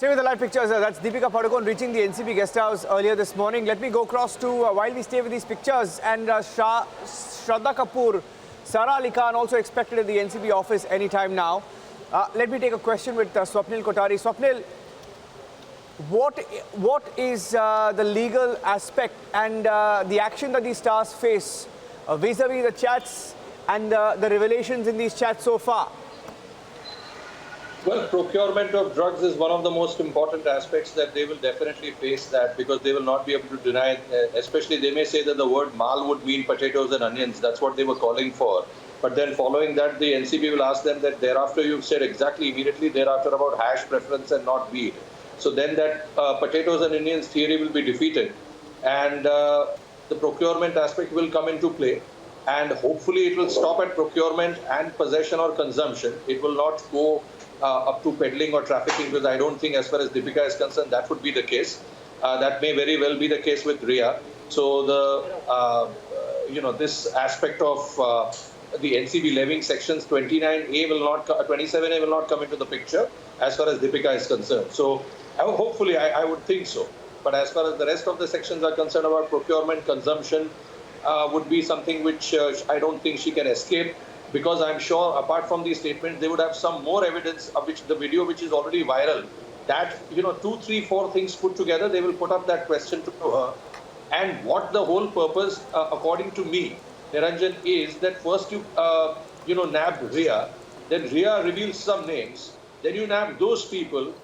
Stay with the live pictures. That's Deepika Padukone reaching the NCB guest house earlier this morning. Let me go across to, while we stay with these pictures, and Shraddha Kapoor, Sara Ali Khan also expected at the NCB office anytime now. Let me take a question with Swapnil Kothari. Swapnil, what is the legal aspect and the action that these stars face vis-a-vis the chats and the revelations in these chats so far? Well, procurement of drugs is one of the most important aspects that they will definitely face that, because they will not be able to deny, especially they may say that the word mal would mean potatoes and onions. That's what they were calling for. But then following that, the NCB will ask them that thereafter you've said exactly immediately thereafter about hash preference and not weed. So then that potatoes and onions theory will be defeated, and the procurement aspect will come into play. And hopefully it will stop at procurement and possession or consumption. It will not go up to peddling or trafficking, because I don't think, as far as Deepika is concerned, that would be the case. That may very well be the case with Rhea. So the this aspect of the NCB levying sections 29A will not, 27A will not come into the picture as far as Deepika is concerned. So hopefully I would think so. But as far as the rest of the sections are concerned about procurement, consumption, would be something which I don't think she can escape, because I'm sure apart from these statements, they would have some more evidence of which the video which is already viral, that, 2, 3, 4 things put together, they will put up that question to her. And what the whole purpose, according to me, Niranjan, is that first you, nab Rhea, then Rhea reveals some names, then you nab those people,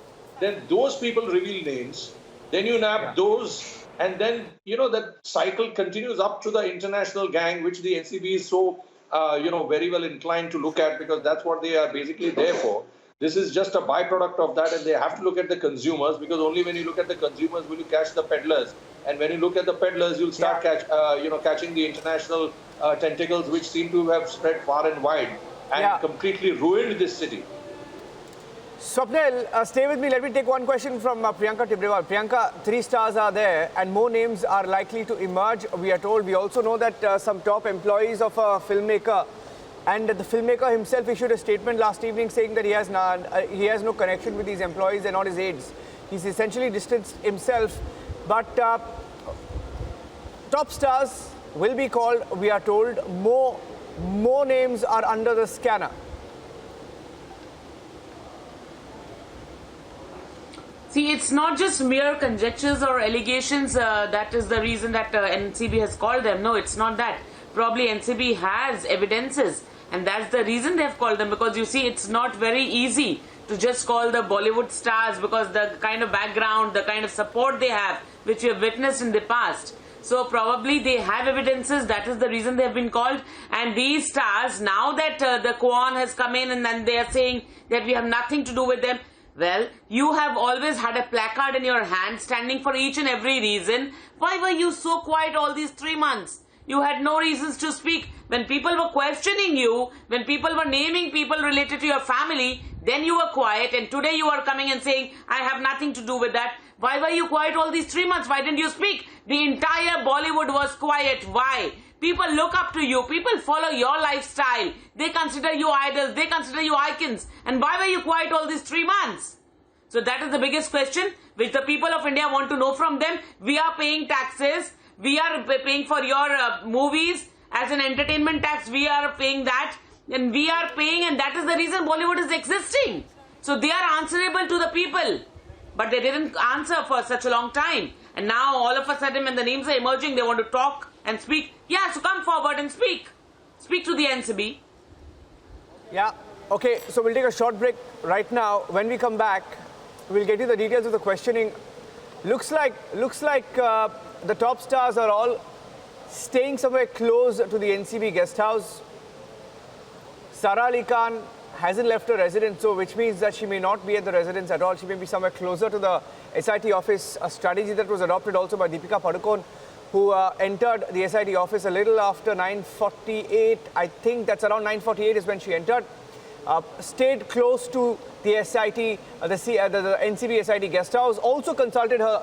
then those people reveal names, then you nab those, and then, that cycle continues up to the international gang, which the NCB is so, very well inclined to look at, because that's what they are basically there for. This is just a byproduct of that, and they have to look at the consumers, because only when you look at the consumers will you catch the peddlers. And when you look at the peddlers, you'll start catching the international tentacles, which seem to have spread far and wide and completely ruined this city. Swapnil, stay with me. Let me take one question from Priyanka Tibrewal. Priyanka, 3 stars are there and more names are likely to emerge, we are told. We also know that some top employees of a filmmaker, and the filmmaker himself issued a statement last evening saying that he has no connection with these employees and not his aides. He's essentially distanced himself. But top stars will be called, we are told. More names are under the scanner. See, it's not just mere conjectures or allegations that is the reason that NCB has called them. No, it's not that. Probably NCB has evidences, and that's the reason they've called them, because you see, it's not very easy to just call the Bollywood stars, because the kind of background, the kind of support they have, which we have witnessed in the past. So probably they have evidences, that is the reason they have been called. And these stars, now that the Quran has come in and then they are saying that we have nothing to do with them, well, you have always had a placard in your hand standing for each and every reason. Why were you so quiet all these 3 months? You had no reasons to speak. When people were questioning you, when people were naming people related to your family, then you were quiet, and today you are coming and saying, I have nothing to do with that. Why were you quiet all these 3 months? Why didn't you speak? The entire Bollywood was quiet. Why? People look up to you. People follow your lifestyle. They consider you idols. They consider you icons. And why were you quiet all these 3 months? So that is the biggest question which the people of India want to know from them. We are paying taxes. We are paying for your movies as an entertainment tax. We are paying that. And we are paying, and that is the reason Bollywood is existing. So they are answerable to the people. But they didn't answer for such a long time. And now all of a sudden when the names are emerging, they want to talk and speak. Yeah, so come forward and speak. Speak to the NCB. Yeah, okay, so we'll take a short break right now. When we come back, we'll get you the details of the questioning. Looks like the top stars are all staying somewhere close to the NCB guest house. Sara Ali Khan hasn't left her residence, so which means that she may not be at the residence at all. She may be somewhere closer to the SIT office, a strategy that was adopted also by Deepika Padukone, who entered the SIT office a little after 9:48. I think that's around 9:48 is when she entered. Stayed close to the SIT, the NCB SIT guest house. Also consulted her